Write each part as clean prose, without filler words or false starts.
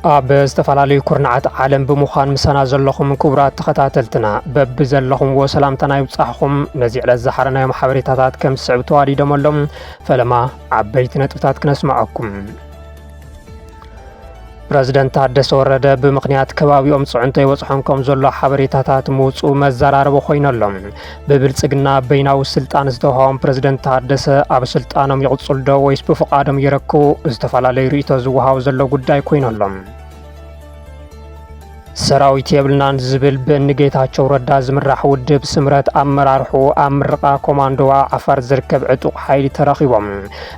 ኣብ ዝተፈላለዩ ኩርናዓት ዓለም ብምዃን ምሰና ዘለኹም ክቡራት ተኸታተልትና በቢ ዘለኹም ወሰላምታና ይብጻሕኹም ነዚ ዕለት ዝሓረናዮም ሓበሬታታት ከም ዝስዕብ ተዋዲዶመሎም ፈለማ ዓበይቲ ነጥብታት ክነስማዓኩም። ፕረዚደንት ታደሰ ወረደ ብምኽንያት ከባቢኦም ጽዕንቶ ይወጽሖም ከም ዘሎ ሓበሬታታት ምውፁእ መዘራረቢ ኮይነሎም ብብልጽግና በይናዊ ስልጣን ዝተውሃቦም ፕረዚደንት ታደሰ ኣብ ስልጣኖም ይቕጽሉ ዶ ወይስ ብፍቓዶም ይረክቡ ዝተፈላለዩ ርእይቶ ዝወሃቡ ዘሎ ጉዳይ ኮይነሎም ሰራዊት የብልናን ዝብል ብእንጌታቸው ረዳ ዝምራሕ ውድብ ስምረት ኣመራርሑ ኣብ ምርቓ ኮማንዶ ዓፋር ዝርከብ ዕጡቕ ሓይሊ ተረኺቦም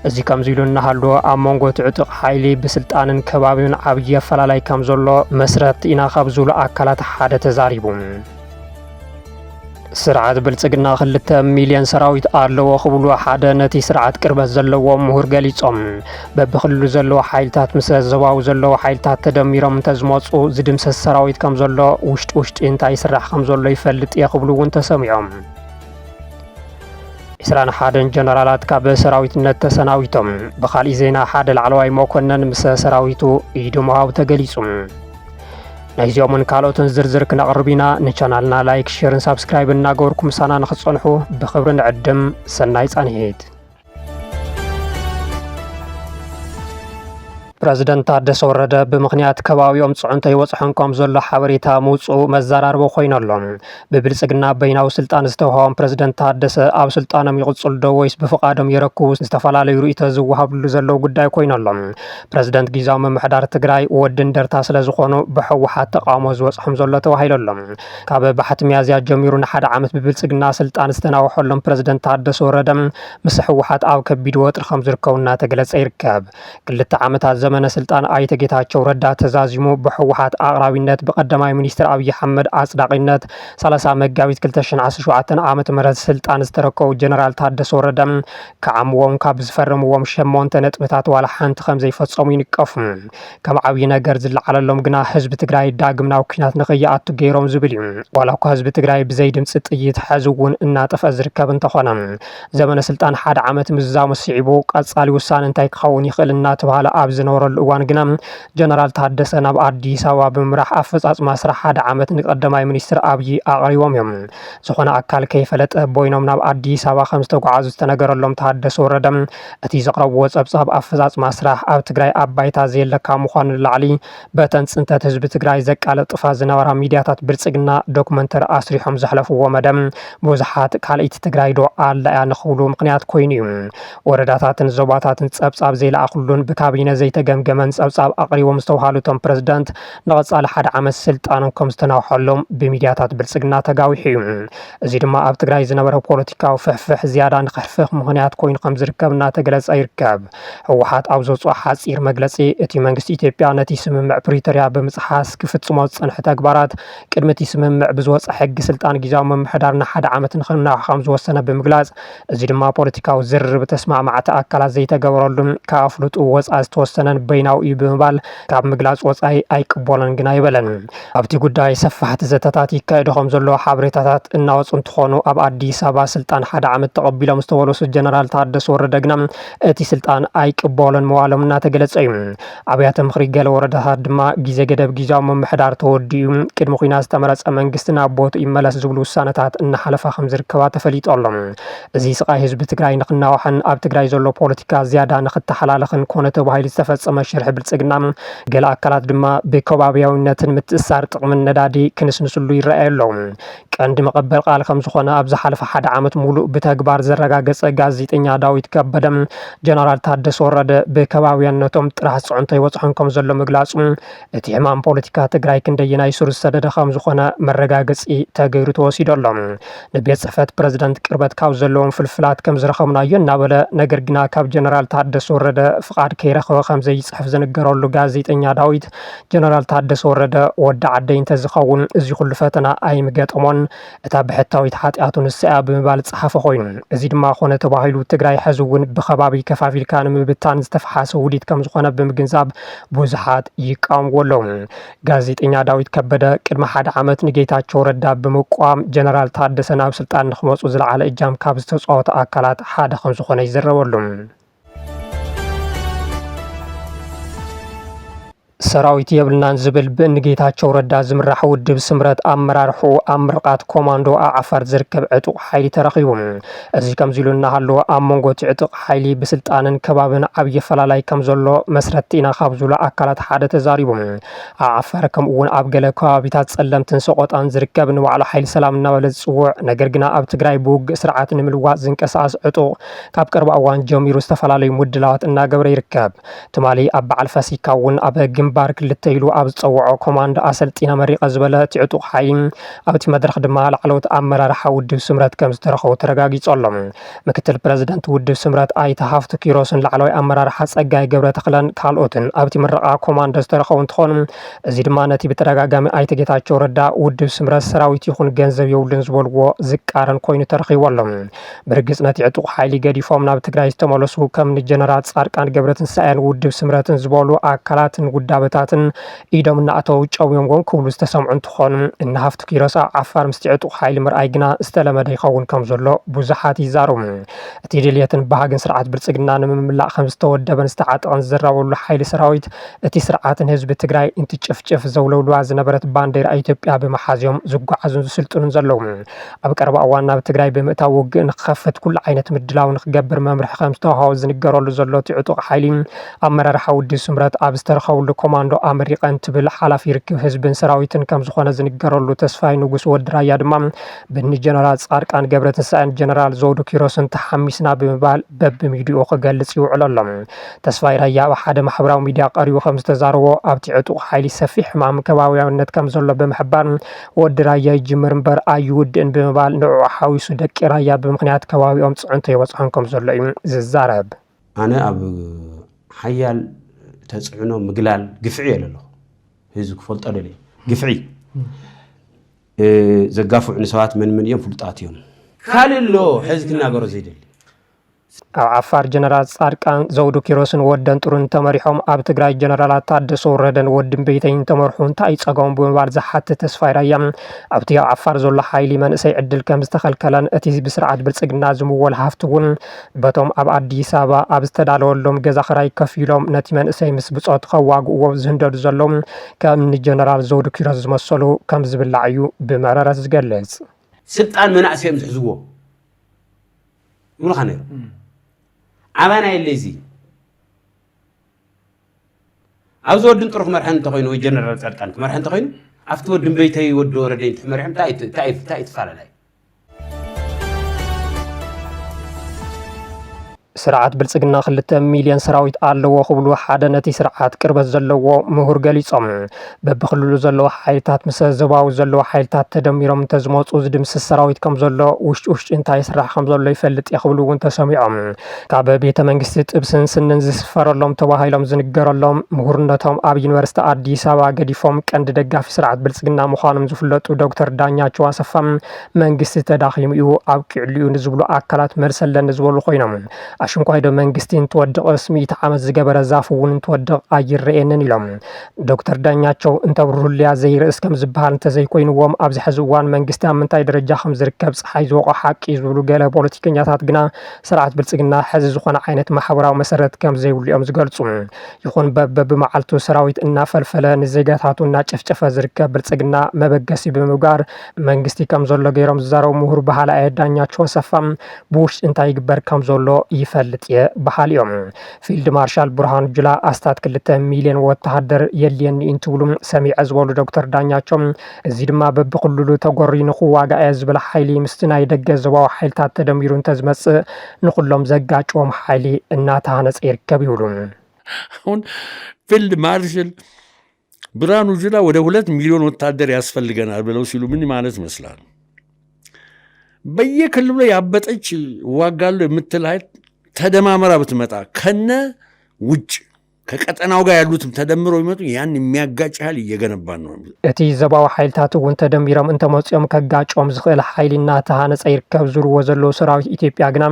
እዚ ከምዚ ኢሉ እናሃለወ ኣብ መንጎ እቲ ዕጡቕ ሓይሊ ብስልጣንን ከባቢውን ዓብዪ ኣፈላላይ ከም ዘሎ መስረት ኢና ካብ ዝብሉ ኣካላት ሓደ ተዛሪቡ ስርዓት ብልጽግና 2 ሚልዮን ሰራዊት ኣለዎ ክብሉ ሓደ ነቲ ስርዓት ቅርበት ዘለዎም ምሁር ገሊጾም በብክልሉ ዘለዎ ሓይልታት ምስ ዘባው ዘለዎ ሓይልታት ተደሚሮም እንተዝመፁ ዝድምሰስ ሰራዊት ከም ዘሎ ውሽጢ እንታይ ይስራሕ ከም ዘሎ ይፈልጥ እየ ክብሉ እውን ተሰሚዖም 21 ጀነራላት ካብ ሰራዊትነት ተሰናዊቶም ብኻልእ ዜና ሓደ ላዕለዋይ መኮነን ምስ ሰራዊቱ ኢዱ ምሃቡ ተገሊጹ ናይዚኦምን ካልኦትን ዝርዝር ክነቕርብ ኢና ንቻናልና ላይክ ሼርን ሳብስክራይብ እናገበርኩም ምሳና ንኽትጸንሑ ብኽብሪ ንዕድም ሰናይ ጻንሄት ፕረዚደንት ታደሰ ወረደ ብምኽንያት ከባቢኦም ጽዕንቶ ይወጽሖም ከም ዘሎ ሓበሬታ ምውፁእ መዘራርቢ ኮይነሎም ብብልጽግና በይናዊ ስልጣን ዝተውሃቦም ፕረዚደንት ታደሰ ኣብ ስልጣኖም ይቕጽሉ ዶ ወይስ ብፍቓዶም ይረክቡ ዝተፈላለዩ ርእይቶ ዝወሃብሉ ዘለው ጉዳይ ኮይነሎም ፕረዚደንት ጊዜያዊ ምምሕዳር ትግራይ ወዲ እንደርታ ስለ ዝኾኑ ብሕወሓት ተቃውሞ ዝወጽሖም ዘሎ ተባሂሎሎም ካብ ባሕቲ ሚያዝያ ጀሚሩ ንሓደ ዓመት ብብልጽግና ስልጣን ዝተናውሐሎም ፕረዚደንት ታደሰ ወረደ ምስ ሕወሓት ኣብ ከቢድ ወጥሪ ከም ዝርከቡ እናተገለጸ ይርከብ 2 ዓመታት ዘመነ ስልጣን ኣይተ ጌታቸው ረዳ ተዛዚሙ በሕወሓት ኣቅራቢነት በቀዳማይ ሚኒስትር አብይ አሕመድ አጽዳቂነት 30 መጋቢት 2017 ዓመተ ምህረት ስልጣን ዝተረከቡ ጀነራል ታደሰ ወረደ ከዓምዎም ካብ ዝፈረምዎም 8 ነጥብታት ዋላ ሓንቲ ከም ዘይፈጸሙ ይንቀፉ ከም ዓብይ ነገር ዝለዓለሎም ግና ህዝቢ ትግራይ ዳግም ናብ ኩናት ንኽይኣቱ ገይሮም ዝብል እዩ ዋላ እኳ ህዝቢ ትግራይ ብዘይ ድምፂ ጥይት ሕዝውን እናጠፈ ዝርከብ እንተኾነ ዘመነ ስልጣን ሓደ ዓመት ምዛሙ ስዒቡ ቀጻሊ ውሳነ እንታይ ክኸውን ይኽእል እናተባሃለ ኣብ ዝነበረሉ እዋን ግና ጀነራል ታደሰ ናብ አዲስ አበባ ብምራሕ ኣፈጻጽማ ስራሕ ሓደ ዓመት ንቀዳማይ ሚኒስትር አብይ ኣቕሪቦም እዮም ዝኾነ ኣካል ከይፈለጠ ቦይኖም ናብ አዲስ አበባ ከም ዝተጓዓዙ ዝተነገረሎም ታደሰ ወረደ እቲ ዘቕረብዎ ጸብጻብ ኣፈጻጽማ ስራሕ ኣብ ትግራይ ኣባይታ ዘየለካ ምዃኑ ላዕሊ በተን ጽንተት ህዝቢ ትግራይ ዘቃለጥፋ ዝነበራ ሚድያታት ብልጽግና ዶክመንተሪ ኣስሪሖም ዘሕለፍዎ መደም ብዙሓት ካልእቲ ትግራይ ዶ ኣላያ ንኽብሉ ምክንያት ኮይኑ እዩ ወረዳታትን ዞባታትን ጸብጻብ ዘይለኣኽሉን ብካቢነ ዘይተገምገመን ጸብጻብ ኣቕሪቦም ዝተውሃሉቶም ፕረዚደንት ንቐጻሊ ሓደ ዓመት ስልጣኖም ከም ዝተናውሐሎም ብሚድያታት ብልጽግና ተጋዊሑ እዩ እዚ ድማ ኣብ ትግራይ ዝነበረ ፖለቲካዊ ፍሕፍሕ ዝያዳ ንኽሕፍሕ ምክንያት ኮይኑ ከም ዝርከብ እናተገለጸ ይርከብ ህወሓት ኣብ ዘውፅኦ ሓጺር መግለጺ እቲ መንግስቲ ኢትዮጵያ ነቲ ስምምዕ ፕሪቶሪያ ብምጽሓስ ክፍጽሞ ዝጸንሐ ተግባራት ቅድሚ እቲ ስምምዕ ብዝወፀ ሕጊ ስልጣን ጊዜያዊ ምምሕዳር ንሓደ ዓመት ንኽናውሕ ከም ዝወሰነ ብምግላጽ እዚ ድማ ፖለቲካዊ ዝርርብ ተስማዕማዕቲ ኣካላት ዘይተገበረሉን ካፍሉጡ ወጻኢ ዝተወሰነን በይናዊ እዩ ብምባል ካብ ምግላጽ ወጻኢ ኣይቅበሎን ግና ይበለን ኣብቲ ጉዳይ ሰፋሕቲ ዘተታት ይካየዱ ከም ዘለዎ ሓበሬታታት እናወጹ እንትኾኑ ኣብ አዲስ አበባ ስልጣን ሓደ ዓመት ተቐቢሎም ዝተወለሱ ጀነራል ታደሰ ወረደ ግና እቲ ስልጣን ኣይቅበሎን ምዋሎም እናተገለጸ እዩ ኣብያተ ምኽሪ ገለ ወረዳታት ድማ ግዜ ገደብ ጊዜያዊ ምምሕዳር ተወዲኡ ቅድሚ ኩናት ዝተመረጸ መንግስቲ ናብ ቦቱ ይመለስ ዝብሉ ውሳነታት እናሓለፋ ከም ዝርከባ ተፈሊጦሎም እዚ ስቃይ ህዝቢ ትግራይ ንኽናዋሕን ኣብ ትግራይ ዘሎ ፖለቲካ ዝያዳ ንኽተሓላለኽን ኮነ ተባሂሉ ዝተፈጸመ ሽርሒ ብልጽግና ገለ ኣካላት ድማ ብከባቢያውነትን ምትእስሳር ጥቕምን ነዳዲ ክንስንስሉ ይረኣየሎም ቀንዲ መቐበል ቃል ከም ዝኾነ ኣብ ዝሓለፈ ሓደ ዓመት ሙሉእ ብተግባር ዘረጋገጸ ጋዜጠኛ ዳዊት ከበደ ጀነራል ታደሰ ወረደ ብከባቢያነቶም ጥራሕ ጽዕንቶ ይወጽሖም ከም ዘሎ ምግላጹ እቲ ሕማም ፖለቲካ ትግራይ ክንደየናይ ስሩ ዝሰደደ ከም ዝኾነ መረጋገጺ ተገይሩ ተወሲዶሎም ንቤት ጽሕፈት ፕረዚደንት ቅርበት ካብ ዘለዎም ፍልፍላት ከም ዝረኸብናዮ እናበለ ነገር ግና ካብ ጀነራል ታደሰ ወረደ ፍቓድ ከይረኸበ ከም ዘይጽሕፍ ዝንገረሉ ጋዜጠኛ ዳዊት ጀነራል ታደሰ ወረደ ወዲ ዓደይ እንተዝኸውን እዚ ኩሉ ፈተና ኣይምገጠሞን እታ ብሕታዊት ሓጢኣቱ ንስኣ ብምባል ጸሓፈ ኮይኑ እዚ ድማ ኮነ ተባሂሉ ትግራይ ሕዚ እውን ብኸባቢ ከፋፊልካ ንምብታን ዝተፈሓሰ ውዲት ከም ዝኾነ ብምግንዛብ ብዙሓት ይቃወምዎ ኣለዉ ጋዜጠኛ ዳዊት ከበደ ቅድሚ ሓደ ዓመት ንጌታቸው ረዳ ብምቋም ጀነራል ታደሰ ናብ ስልጣን ንኽመፁ ዝለዓለ እጃም ካብ ዝተጻወቱ ኣካላት ሓደ ከም ዝኾነ ይዘረበሉ ሰራዊት የብልናን ዝብል ብእንጌታቸው ረዳ ዝምራሕ ውድብ ስምረት አመራርሑ አምርቃት ኮማንዶ አዓፋር ዝርከብ ዕጡቅ ሓይሊ ተረኺቡ እዚ ከምዚ ኢሉ እናሃለወ ኣብ መንጎ እቲ ዕጡቅ ሓይሊ ብስልጣንን ከባብን ዓብዪ ፈላላይ ከም ዘሎ መስረቲ ኢና ካብ ዝብሉ ኣካላት ሓደ ተዛሪቡ ዓፋር ከምኡ እውን ኣብ ገለ ከባቢታት ጸለምትን ሰቆጣን ዝርከብ ንባዕሉ ሓይሊ ሰላም እናበለ ዝፅውዕ ነገር ግና ኣብ ትግራይ ብውግእ ስርዓት ንምልዋጥ ዝንቀሳቀስ ዕጡቅ ካብ ቀረባ እዋን ጀሚሩ ዝተፈላለዩ ምድላዋት እናገበረ ይርከብ ትማሊ ኣብ በዓል ፋሲካ እውን ኣብ ግንባር ክልተ ኢሉ ኣብ ዝፀውዖ ኮማንዶ ኣሰልጢና መሪቀ ዝበለ እቲ ዕጡቅ ሓይሊ ኣብቲ መድረክ ድማ ላዕለዎት ኣመራርሓ ውድብ ስምረት ከም ዝተረኸቡ ተረጋጊጹ ኣሎ ምክትል ፕረዚደንት ውድብ ስምረት ኣይተ ሃፍቱ ኪሮስን ላዕለዋይ ኣመራርሓ ጸጋይ ገብረ ተክለን ካልኦትን ኣብቲ ምረቃ ኮማንዶ ዝተረኸቡ እንትኾኑ እዚ ድማ ነቲ ብተደጋጋሚ ኣይተ ጌታቸው ረዳ ውድብ ስምረት ሰራዊት ይኹን ገንዘብ የብሉን ዝበልዎ ዝቃረን ኮይኑ ተረኺቡ ኣሎ ብርግጽ ነቲ ዕጡቅ ሓይሊ ገዲፎም ናብ ትግራይ ዝተመለሱ ከም ጀነራል ጻድቃን ገብረትንሳኤን ውድብ ስምረትን ዝበሉ ኣካላትን ውዳበታትን ኢዶም እናእተው ጨውዮም ክብሉ ዝተሰምዑ እንትኾኑ እነ ሃፍቱ ኪሮስ ዓፋር ምስቲ ዕጡቅ ሓይሊ ምርኣይ ግና ዝተለመደ ይኸውን ከም ዘሎ ብዙሓት ይዛረቡ እቲ ድልየትን ባህግን ስርዓት ብልጽግና ንምምላእ ከም ዝተወደበን ዝተዓጠቐን ዝዘረበሉ ሓይሊ ሰራዊት እቲ ስርዓትን ህዝቢ ትግራይ እንትጭፍጭፍ ዘውለውልዋ ዝነበረት ባንዴራ ኢትዮጵያ ብምሓዝዮም ዝጓዓዙን ዝስልጥኑን ዘለዉ ኣብ ቀረባ እዋን ናብ ትግራይ ብምእታው ውግእ ንክኸፍት ኩሉ ዓይነት ምድላው ንክገብር መምርሒ ከም ዝተዋሃቦ ዝንገረሉ ዘሎ እቲ ዕጡቅ ሓይሊ ኣመራርሓ ውድብ ስምረት ኣብ ዝተረኸቡሉ ኮማንዶ ኣመሪቀን ትብል ሓላፊ ርክብ ህዝብን ሰራዊትን ከም ዝኾነ ዝንገረሉ ተስፋይ ንጉስ ወዲ ራያ ድማ ብኒ ጀነራል ጻድቃን ገብረትንሳኤን ጀነራል ዘውዱ ኪሮስን ተሓሚስና ብምባል በብሚድኡ ክገልጽ ይውዕል ኣሎ ተስፋይ ራያ ኣብ ሓደ ማሕበራዊ ሚድያ ቀሪቡ ከም ዝተዛረቦ ኣብቲ ዕጡቅ ሓይሊ ሰፊሕ ሕማም ከባቢያውነት ከም ዘሎ ብምሕባር ወዲ ራያ ይጅምር እምበር ኣይውድእን ብምባል ንዕኡ ሓዊሱ ደቂ ራያ ብምክንያት ከባቢኦም ጽዕንቶ ይበጽሖም ከም ዘሎ እዩ ዝዛረብ ኣነ ኣብ ሓያል ተጽዕኖ ምግላል ግፍዒ የለሎ ህዝብ ክፈልጦ ደልየ ግፍዒ ዘጋፍዑ ሰባት ምን እዮም ፍሉጣት እዮም ካልሎ ሕዝብ ክናገሮ ዘይደሊ ኣብ ዓፋር ጀነራል ጻድቃን ዘውዱ ኪሮስን ወደን ጥሩን ተመሪሖም ኣብ ትግራይ ጀነራላት ታደሰ ወረደን ወድን ቤተይን ተመርሑ እንታይ ጸገም ብምባል ዝሓትት ተስፋይ ራያ ኣብቲ ኣብ ዓፋር ዘሎ ሓይሊ መንእሰይ ዕድል ከም ዝተኸልከለን እቲ ብስርዓት ብልጽግና ዝምወል ሃፍቲ እውን በቶም ኣብ ኣዲስ ኣበባ ኣብ ዝተዳለወሎም ገዛ ክራይ ከፍ ኢሎም ነቲ መንእሰይ ምስ ብጾት ከዋግእዎ ዝህንደዱ ዘሎም ከም ጀነራል ዘውዱ ኪሮስ ዝመሰሉ ከም ዝብላዕ እዩ ብመረረት ዝገልጽ ስልጣን መናእሰዮም ዝሕዝዎ ይብልኻ ነይሩ ዓባና የለዚ ኣብዚ ወድን ጥሩክ መርሐን እንተኮይኑ ወይ ጀነራል ጻድቃን መርሐን እንተኮይኑ ኣብቲ ወድን ቤተይ ወዲ ወረደኝ ትመርሐም እንታይ ይትፋለላይ ስርዓት ብልጽግና 2 ሚልዮን ሰራዊት ኣለዎ ክብሉ ሓደ ነቲ ስርዓት ቅርበት ዘለዎ ምሁር ገሊጾም በብክልሉ ዘለዎ ሓይልታት ምስ ዘባው ዘለዎ ሓይልታት ተደሚሮም እንተዝመፁ ዝድምስስ ሰራዊት ከም ዘሎ ውሽጢ እንታይ ስራሕ ከም ዘሎ ይፈልጥ ይኽብሉ እውን ተሰሚዖም ካብ ቤተ መንግስቲ ጥብስን ስንን ዝስፈረሎም ተባሂሎም ዝንገረሎም ምሁርነቶም ኣብ ዩኒቨርሲቲ ኣዲስ ኣበባ ገዲፎም ቀንዲ ደጋፊ ስርዓት ብልጽግና ምዃኖም ዝፍለጡ ዶክተር ዳኛቸው ኣሰፋ መንግስቲ ተዳኺሙ እዩ ኣብ ክዕልዩ ንዝብሉ ኣካላት መርሰለን ዝበሉ ኮይኖም አሽንኳይዶ መንግስቲን ተወደቀስ ሚት ዓመት ዝገበረ ዛፍ እውን ተወደቅ አይረኤንን ኢሎም ዶክተር ዳኛቸው እንተብሩልያ ዘይርስ ከም ዝባል ተዘይኮይንዎም ኣብዚ ሕዚ እዋን መንግስቲ ኣብ ምንታይ ደረጃ ከም ዝርከብ ፀሓይ ዝወቆ ሓቂ ዝብሉ ገለ ፖለቲከኛታት ግና ስርዓት ብልጽግና ሕዚ ዝኾነ ዓይነት ማሕበራዊ መሰረት ከም ዘይብልዮም ዝገልጹ ይኹን በብመዓልቱ ሰራዊት እናፈልፈለ ንዜጋታቱ እናጨፍጨፈ ዝርከብ ብልጽግና መበገሲ ብምጋር መንግስቲ ከም ዘሎ ገይሮም ዝዛረቡ ምሁር ባህላ ዳኛቸው ሰፋም ቡሽ እንታይ ይግበር ከም ዘሎ ይፈልጥ ባህልዮም ፊልድ ማርሻል ብርሃኑ ጁላ ኣስታት 2 ሚልዮን ወታደር የልየኒ እንትብሉ ሰሚዕ ዝበሉ ዶክተር ዳኛቸው እዚ ድማ በብክልሉ ተጎሪኑ ክዋጋእ ዝብል ሓይሊ ምስቲ ናይ ደገ ዘባው ሓይልታት ተደሚሩ እንተዝመጽእ ንኹሎም ዘጋጭዎም ሓይሊ እናተሃነጸ ይርከብ ይብሉ አሁን ፊልድ ማርሻል ብርሃኑ ጁላ ወደ 2 ሚሊዮን ወታደር ያስፈልገናል ብለው ሲሉ ምን ማለት ይመስላል? በየክልሉ ያበጠች ዋጋሉ የምትል ኃይል ተደማመራ ብትመጣ ከነ ውጭ ከቀጠናው ጋር ያሉትም ተደምሮ ይመጡ ያን የሚያጋጭ ኃይል እየገነባን ነው። እቲ ዘባው ኃይልታት እውን ተደሚሮም እንተመጽኦም ከጋጭኦም ዝኽእል ኃይልና ተሃነጸ ይርከብ ዝርዎ ዘሎ ሰራዊት ኢትዮጵያ ግና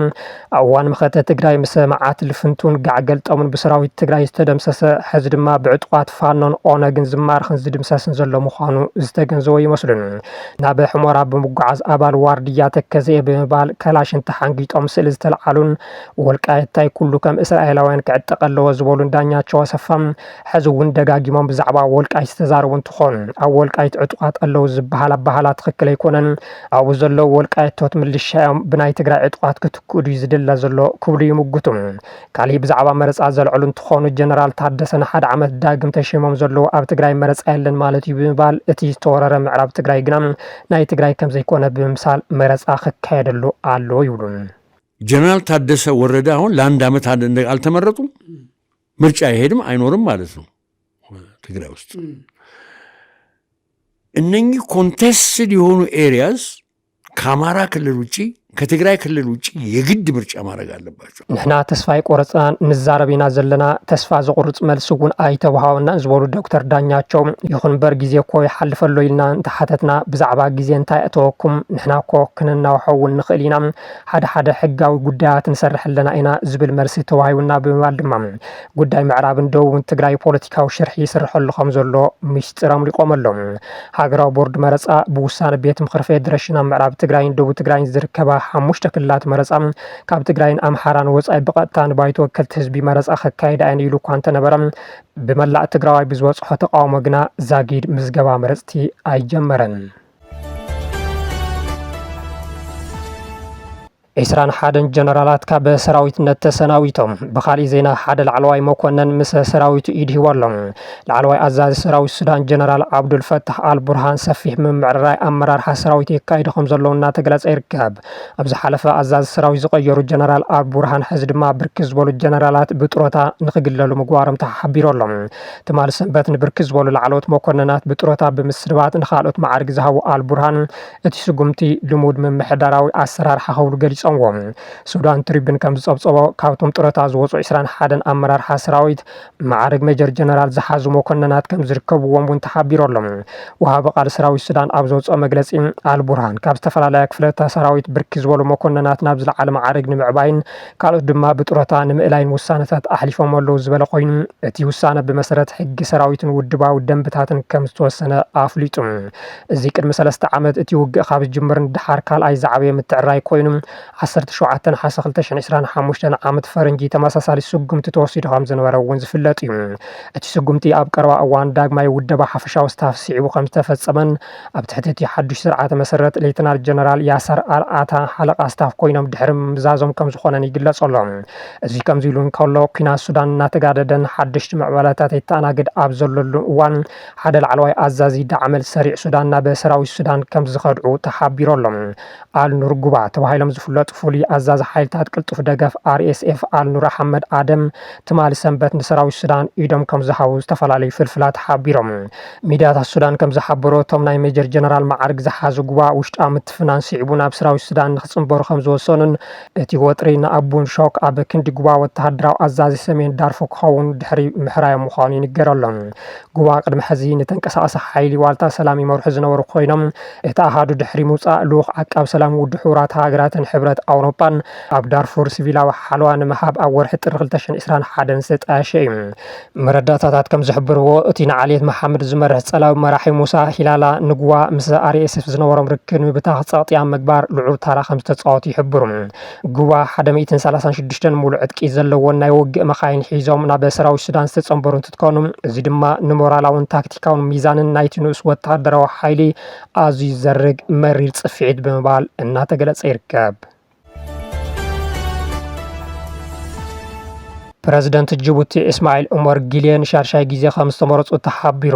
ኣዋን መኸተ ትግራይ መሰማዓት ልፍንቱን ጋዕገልጦምን በሰራዊት ትግራይ ዝተደምሰሰ ሕዚ ድማ ብዕጡቃት ፋኖን ኦነግን ዝማርኽን ዝድምሰስን ዘሎ ምዃኑ ዝተገንዘበ ይመስሉን ናብ ሕሞራ ብምጓዓዝ ኣባል ዋርድያ ተከዘ ብምባል ከላሽን ተሓንጊጦም ስእሊ ዝተልዓሉን ወልቃይታይ ኩሉ ከም እስራኤላውያን ክዕጠቀለዎ ዝበሉ ዳኛ ዳኛቸው አሰፋም ሕዚ እውን ደጋጊሞም ብዛዕባ ወልቃይት ዝተዛረቡ እንትኾኑ ኣብ ወልቃይት ዕጡቃት ኣለው ዝበሃል ኣባሃላ ትክክል ኣይኮነን ኣብኡ ዘለው ወልቃይቶት ምልሻዮም ብናይ ትግራይ ዕጡቃት ክትክእዱ ዝድለ ዘሎ ክብሉ ይምግቱ ካሊእ ብዛዕባ መረፃ ዘልዕሉ እንትኾኑ ጀነራል ታደሰ ንሓደ ዓመት ዳግም ተሽሞም ዘለው ኣብ ትግራይ መረፃ የለን ማለት እዩ ብምባል እቲ ዝተወረረ ምዕራብ ትግራይ ግና ናይ ትግራይ ከም ዘይኮነ ብምሳል መረፃ ክካየደሉ ኣሎ ይብሉ። ጀነራል ታደሰ ወረደ አሁን ለአንድ ዓመት አልተመረጡም። ምርጫ አይሄድም አይኖርም ማለት ነው ትግራይ ውስጥ። እነኚህ ኮንቴስትድ የሆኑ ኤሪያስ ከአማራ ክልል ውጪ ከትግራይ ክልል ውጪ የግድ ምርጫ ማድረግ አለባቸው። ንሕና ተስፋ ይቆርፅናን ንዛረቢና ዘለና ተስፋ ዝቁርፅ መልስ እውን ኣይተባሃወና ዝበሉ ዶክተር ዳኛቸው ይኹን በር ግዜ እኮ ይሓልፈሎ ኢልና እንተሓተትና ብዛዕባ ግዜ እንታይ እተወኩም ንሕና እኮ ክንናውሐውን ንኽእል ኢና ሓደ ሓደ ሕጋዊ ጉዳያት ንሰርሕ ኣለና ኢና ዝብል መልሲ ተዋሂቡና ብምባል ድማ ጉዳይ ምዕራብን ደቡብን ትግራይ ፖለቲካዊ ሽርሒ ይስርሐሉ ከም ዘሎ ምስጢሮም ሊቆመሎም ሃገራዊ ቦርድ መረፃ ብውሳነ ቤት ምክሪ ፌደሬሽን ምዕራብ ትግራይን ደቡብ ትግራይን ዝርከባ 5 ክልላት መረፃ ካብ ትግራይን ኣምሓራን ወፃኢ ብቐጥታን ባይቶ ወከልቲ ህዝቢ መረፃ ክካየድ ኣይነ ኢሉ እኳ እንተነበረ ብመላእ ትግራዋይ ብዝበፅሖ ተቃውሞ ግና ዛጊድ ምዝገባ መረፅቲ ኣይጀመረን። 21 ጀነራላት ካብ ሰራዊትነት ተሰናዊቶም ብኻልእ ዜና ሓደ ላዕለዋይ መኮነን ምስ ሰራዊቱ ይድሂቦሎም። ላዕለዋይ ኣዛዚ ሰራዊት ሱዳን ጀነራል ዓብዱል ፈታሕ አልቡርሃን ሰፊሕ ምምዕርራይ ኣመራርሓ ሰራዊት የካይዱ ከም ዘለዉ እናተገለጸ ይርከብ። ኣብ ዝሓለፈ ኣዛዚ ሰራዊት ዝቀየሩ ጀነራል አልቡርሃን ሕዚ ድማ ብርክት ዝበሉ ጀነራላት ብጥሮታ ንክግለሉ ምግባሮም ተሓቢሮሎም። ትማል ሰንበት ንብርክት ዝበሉ ላዕለዎት መኮነናት ብጥሮታ ብምስድባት ንኻልኦት ማዕርግ ዝሃቡ አልቡርሃን እቲ ስጉምቲ ልሙድ ምምሕዳራዊ ኣሰራርሓ ክብሉ ገሊፆም። ሱዳን ትሪብን ከም ዝጸብጸቦ ካብቶም ጥረታ ዝወፁ 21 ኣመራርሓ ሰራዊት ማዕርግ ሜጀር ጀነራል ዝሓዙ መኮነናት ከም ዝርከብዎም እውን ተሓቢሮሎም። ወሃቢ ቃል ሰራዊት ሱዳን ኣብ ዘውፅኦ መግለጺ አልቡርሃን ካብ ዝተፈላለየ ክፍለታ ሰራዊት ብርኪ ዝበሉ መኮነናት ናብ ዝለዓለ ማዕርግ ንምዕባይን ካልኦት ድማ ብጥረታ ንምእላይን ውሳነታት ኣሕሊፎም ኣለዉ ዝበለ ኮይኑ እቲ ውሳነ ብመሰረት ሕጊ ሰራዊትን ውድባዊ ደንብታትን ከም ዝተወሰነ ኣፍሊጡ። እዚ ቅድሚ 3 ዓመት እቲ ውግእ ካብ ዝጅምር ድሓር ካልኣይ ዝዓበየ ምትዕራይ ኮይኑ 17 ሓሳ 2025 ዓመት ፈረንጂ ተመሳሳሊ ስጉምቲ ተወሲዱ ከም ዝነበረ እውን ዝፍለጥ እዩ። እቲ ስጉምቲ ኣብ ቀረባ እዋን ዳግማይ ውደባ ሓፈሻዊ ስታፍ ስዒቡ ከም ዝተፈጸመን ኣብ ትሕቲ እቲ ሓዱሽ ስርዓተ መሰረት ሌተናል ጀነራል ያሰር አልኣታ ሓለቃ ስታፍ ኮይኖም ድሕሪ ምዛዞም ከም ዝኾነን ይግለጸሎ። እዚ ከምዚ ኢሉ እንከሎ ኩናት ሱዳን እናተጋደደን ሓደሽቲ ምዕባለታት የተኣናግድ ኣብ ዘለሉ እዋን ሓደ ላዕለዋይ ኣዛዚ ዳዕመል ሰሪዕ ሱዳን ናብ ሰራዊት ሱዳን ከም ዝኸድዑ ተሓቢሮሎም። አልኑር ጉባ ተባሂሎም ዝፍለጡ ፍሉይ ኣዛዚ ሓይልታት ቅልጡፍ ደገፍ RSF አልኑር አሕመድ አደም ትማሊ ሰንበት ንሰራዊት ሱዳን ኢዶም ከም ዝሃቡ ዝተፈላለዩ ፍልፍላት ሓቢሮም። ሚድያታት ሱዳን ከም ዝሓበሮ እቶም ናይ ሜጀር ጀነራል ማዕርግ ዝሓዙ ጉባ ውሽጣዊ ምትፍናን ስዒቡ ናብ ሰራዊት ሱዳን ንክጽንበሩ ከም ዝወሰኑን እቲ ወጥሪ ንኣቡን ሾክ ኣብ ክንዲ ጉባ ወተሃደራዊ ኣዛዚ ሰሜን ዳርፉር ክኸውን ድሕሪ ምሕራዮም ምዃኑ ይንገረሎም። ጉባ ቅድሚ ሕዚ ንተንቀሳቐሲ ሓይሊ ዋልታ ሰላም ይመርሑ ዝነበሩ ኮይኖም እቲ ኣሃዱ ድሕሪ ምውፃእ ልኡኽ ዓቃብ ሰላም ውድብ ሕቡራት ሃገራትን ሕብረት ኣውሮፓን ኣብ ዳርፉር ሲቪላዊ ሓለዋ ንምሃብ ኣብ ወርሒ ጥሪ 2021 ዝተጣየሸ እዩ። መረዳታታት ከም ዝሕብርዎ እቲ ንዓልየት መሓመድ ዝመርሕ ጸላዊ መራሒ ሙሳ ሂላላ ንጉባ ምስ RSF ዝነበሮም ርክብ ምብታኽ ጸቕጢያ ምግባር ልዑል ታራ ከም ዝተጻወቱ ይሕብሩ። ጉባ 136 ሙሉእ ዕጥቂ ዘለዎን ናይ ውግእ መኻይን ሒዞም ናብ ሰራዊት ሱዳን ዝተጸንበሩ እንትትኮኑ እዚ ድማ ንሞራላውን ታክቲካውን ሚዛንን ናይቲ ንኡስ ወተሃደራዊ ሓይሊ ኣዝዩ ዘርግ መሪር ጽፍዒት ብምባል እናተገለጸ ይርከብ። ፕሬዝደንት ጅቡቲ እስማኤል ዑመር ጊሌ ንሻርሻይ ግዜ ከም ዝተመረጹ ተሓቢሩ።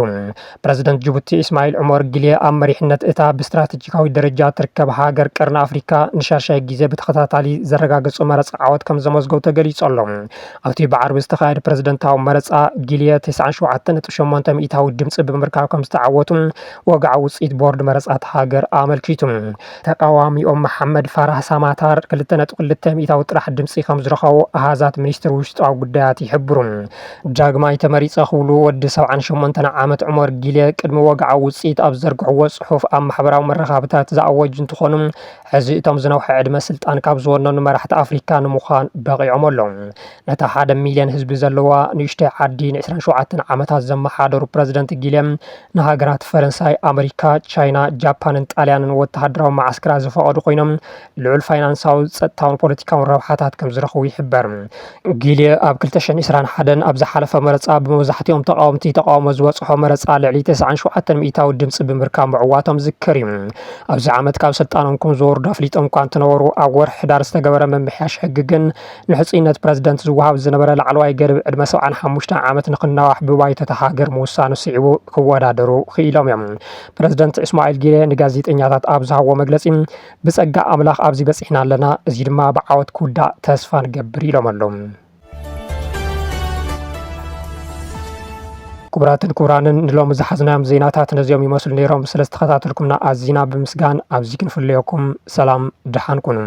ፕሬዝደንት ጅቡቲ እስማኤል ዑመር ጊሌ ኣብ መሪሕነት እታ ብስትራቴጂካዊ ደረጃ ትርከብ ሃገር ቀርኒ ኣፍሪካ ንሻርሻይ ግዜ ብተኸታታሊ ዘረጋገጹ መረፃ ዓወት ከም ዘመዝገቡ ተገሊጹሎም። ኣብቲ ብዓርቢ ዝተኻየደ ፕሬዝደንታዊ መረፃ ጊሌ 97.8 ሚእታዊ ድምፂ ብምርካብ ከም ዝተዓወቱ ወግዓዊ ውፅኢት ቦርድ መረፃት ሃገር ኣመልኪቱ። ተቃዋሚኦም መሐመድ ፋራህ ሳማታር 2.2 ሚእታዊ ጥራሕ ድምፂ ከም ዝረኸቡ ኣሃዛት ሚኒስትር ውሽጣዊ ጉዳያት ይሕብሩ። ዳግማይ ተመሪፀ ክብሉ ወዲ 78 ዓመት ዑመር ጊሌ ቅድሚ ወግዓዊ ውፅኢት ኣብ ዘርግሕዎ ጽሑፍ ኣብ ማሕበራዊ መራኸብታት ዝኣወጁ እንትኾኑ ሕዚ እቶም ዝነውሐ ዕድመ ስልጣን ካብ ዝወነኑ መራሕቲ ኣፍሪካ ንምዃን በቂዖም ኣለው። ነታ 1 ሚልዮን ህዝቢ ዘለዋ ንእሽተይ ዓዲ ን27 ዓመታት ዘመሓደሩ ፕሬዝደንት ጊሌ ንሃገራት ፈረንሳይ፣ ኣሜሪካ፣ ቻይና፣ ጃፓንን ጣልያንን ወተሃደራዊ ማዓስከራት ዝፈቐዱ ኮይኖም ልዑል ፋይናንሳዊ፣ ጸጥታውን ፖለቲካውን ረብሓታት ከም ዝረኽቡ ይሕበር። ጊሌ ኣብ 2021 ኣብ ዝሓለፈ መረፃ ብመብዛሕትኦም ተቃወምቲ ተቃውሞ ዝበፅሖ መረፃ ልዕሊ 97 ሚእታዊ ድምፂ ብምርካብ ምዕዋቶም ዝክር እዩ። ኣብዚ ዓመት ካብ ስልጣኖም ከም ዝወርዱ ኣፍሊጦም እኳ እንትነበሩ ኣብ ወርሒ ሕዳር ዝተገበረ መምሕያሽ ሕጊ ግን ንሕፁይነት ፕረዚደንት ዝወሃብ ዝነበረ ላዕለዋይ ገድቢ ዕድመ 75 ዓመት ንክነዋሕ ብባይቶ ተሃገር ምውሳኑ ስዒቡ ክወዳደሩ ክኢሎም እዮም። ፕረዚደንት እስማኤል ጊሌ ንጋዜጠኛታት ኣብ ዝሃቦ መግለፂ ብፀጋ ኣምላኽ ኣብዚ በፂሕና ኣለና፣ እዚ ድማ ብዓወት ክውዳእ ተስፋ ንገብር ኢሎም ኣለዉ። ክቡራትን ክቡራንን ንሎሚ ዝሓዝናዮም ዜናታት ነዚኦም ይመስሉ ነይሮም። ስለዝተኸታተልኩምና ኣዝና ብምስጋን ኣብዚ ክንፍለየኩም ሰላም ድሓን ኩኑ።